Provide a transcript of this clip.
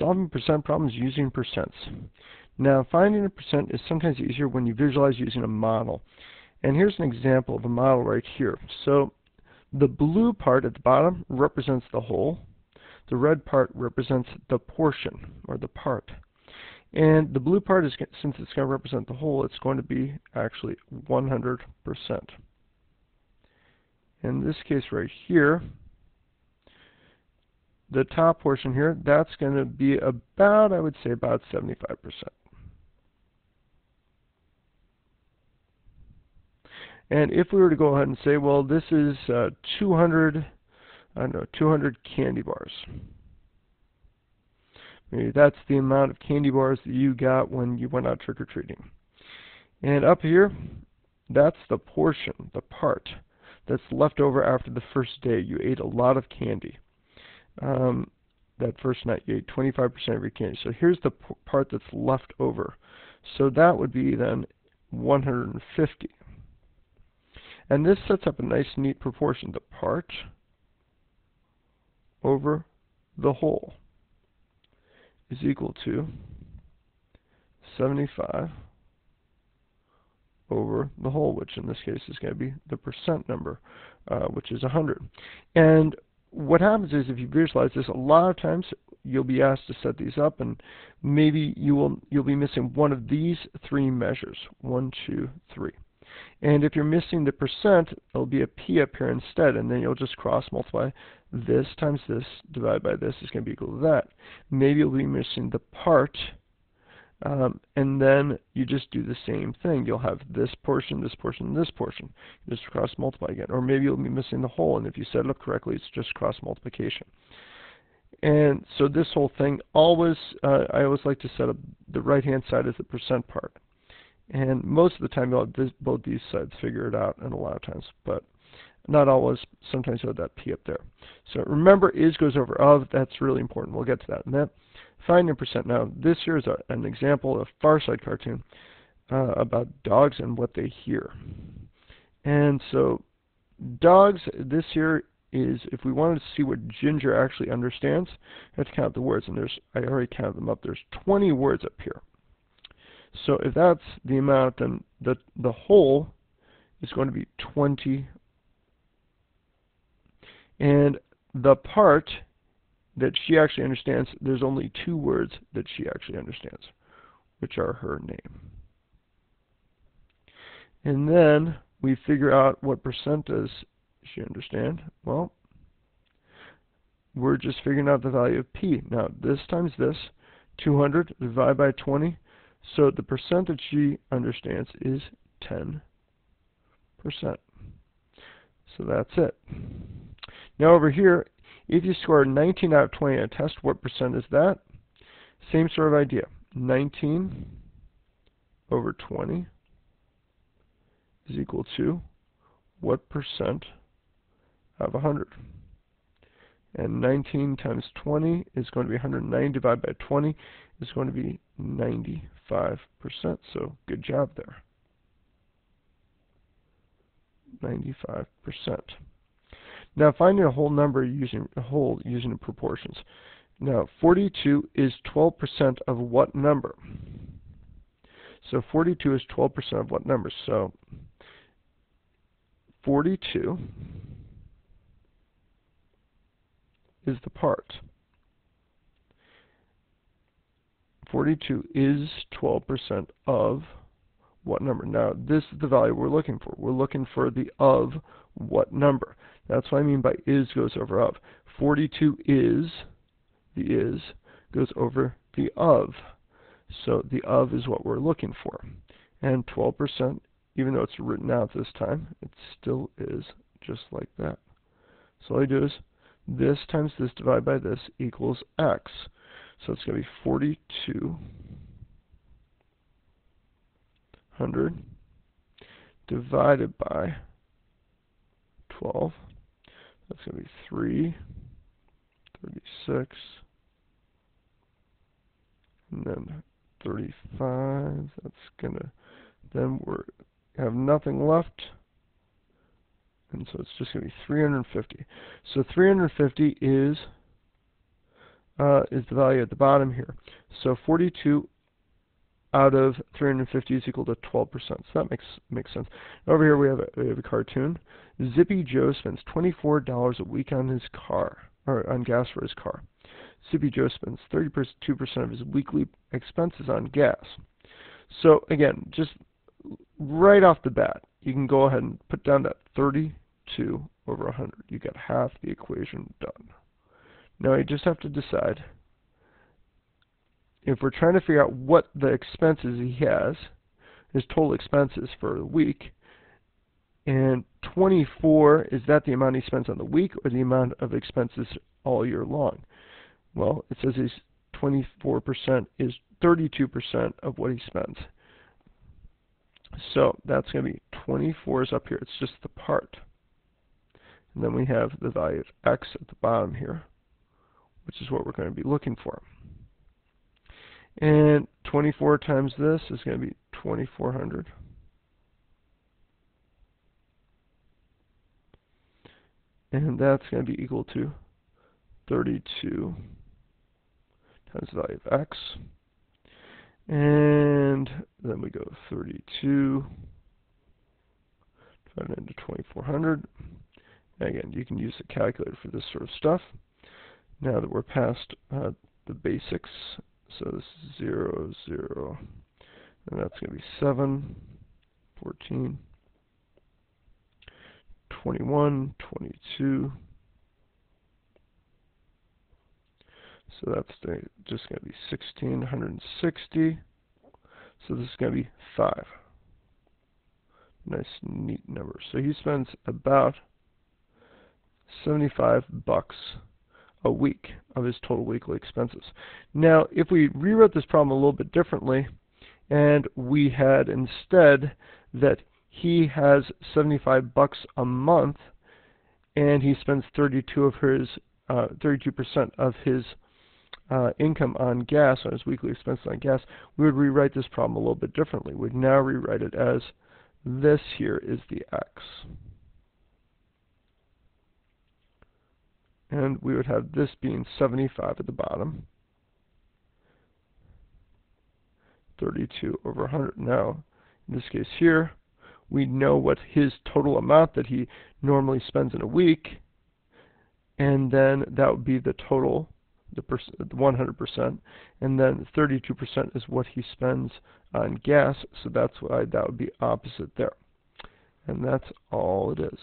solving percent problems using percents. Now, finding a percent is sometimes easier when you visualize using a model. And here's an example of a model right here. So the blue part at the bottom represents the whole. The red part represents the portion, or the part. And the blue part, is, since it's going to represent the whole, it's going to be actually 100%. In this case right here, the top portion here, that's going to be about, I would say, about 75%. And if we were to go ahead and say, well, this is 200 candy bars. Maybe that's the amount of candy bars that you got when you went out trick-or-treating. And up here, that's the portion, the part, that's left over after the first day. You ate a lot of candy. That first night, you ate 25% of your candy. So here's the part that's left over. So that would be then 150. And this sets up a nice, neat proportion. The part over the whole is equal to 75 over the whole, which in this case is going to be the percent number, which is 100. And what happens is, if you visualize this, a lot of times you'll be asked to set these up, and maybe you'll be missing one of these three measures, 1, 2, 3. And if you're missing the percent, there'll be a p up here instead, and then you'll just cross multiply this times this divided by this is going to be equal to that. Maybe you'll be missing the part, and then you just do the same thing. You'll have this portion, this portion, and this portion. You just cross multiply again. Or maybe you'll be missing the whole, and if you set it up correctly, it's just cross multiplication. And so this whole thing, I always like to set up the right-hand side as the percent part. And most of the time, you'll have both these sides figure it out, and a lot of times, but not always. Sometimes you'll have that p up there. So remember, is goes over of. That's really important. We'll get to that in a minute. Finding percent. Now, this here is an example of a Far Side cartoon about dogs and what they hear. And so dogs, this here is, if we wanted to see what Ginger actually understands, I have to count the words. And I already counted them up. There's 20 words up here. So if that's the amount, then the whole is going to be 20. And the part that she actually understands, there's only 2 words that she actually understands, which are her name. And then we figure out what percent does she understand. Well, we're just figuring out the value of p. Now, this times this, 200 divided by 20. So the percent that she understands is 10%. So that's it. Now over here, if you score 19 out of 20 on a test, what percent is that? Same sort of idea. 19 over 20 is equal to what percent of 100? And 19 times 20 is going to be 190 divided by 20 is going to be 95%. So good job there. 95%. Now finding a whole number using the proportions. Now 42 is 12% of what number? So 42 is 12% of what number? So 42 is the part. 42 is 12% of what number? Now, this is the value we're looking for. We're looking for the of what number. That's what I mean by is goes over of. 42 is, the is, goes over the of. So the of is what we're looking for. And 12%, even though it's written out this time, it still is just like that. So all I do is this times this divided by this equals x. So it's going to be 4,200 divided by 12. That's going to be 336, and then 35. That's going to, then we have nothing left. And so it's just going to be 350. So 350 is is the value at the bottom here. So 42 out of 350 is equal to 12%. So that makes sense. Over here we have a cartoon. Zippy Joe spends $24 a week on his car, or on gas for his car. Zippy Joe spends 32% of his weekly expenses on gas. So again, just right off the bat, you can go ahead and put down that 32 over 100. You got half the equation done. Now you just have to decide, if we're trying to figure out what the expenses he has, his total expenses for the week, and 24, is that the amount he spends on the week or the amount of expenses all year long? Well, it says his 24% is 32% of what he spends. So that's going to be 24 is up here. It's just the part. And then we have the value of x at the bottom here, which is what we're going to be looking for. And 24 times this is going to be 2,400. And that's going to be equal to 32 times the value of x. And then we go 32 divided into 2,400. Again, you can use a calculator for this sort of stuff. Now that we're past the basics, so this is 0, 0, and that's going to be 7, 14, 21, 22. So that's just going to be 1,660. So this is going to be 5. Nice, neat number. So he spends about $75 a week of his total weekly expenses. Now, if we rewrote this problem a little bit differently, and we had instead that he has $75 a month, and he spends 32% of his income on gas, on his weekly expenses on gas, we would rewrite this problem a little bit differently. We'd now rewrite it as this here is the x. And we would have this being 75 at the bottom. 32 over 100. Now, in this case here, we know what his total amount that he normally spends in a week, and then that would be the total, the 100%, and then 32% is what he spends on gas, so that's why that would be opposite there. And that's all it is.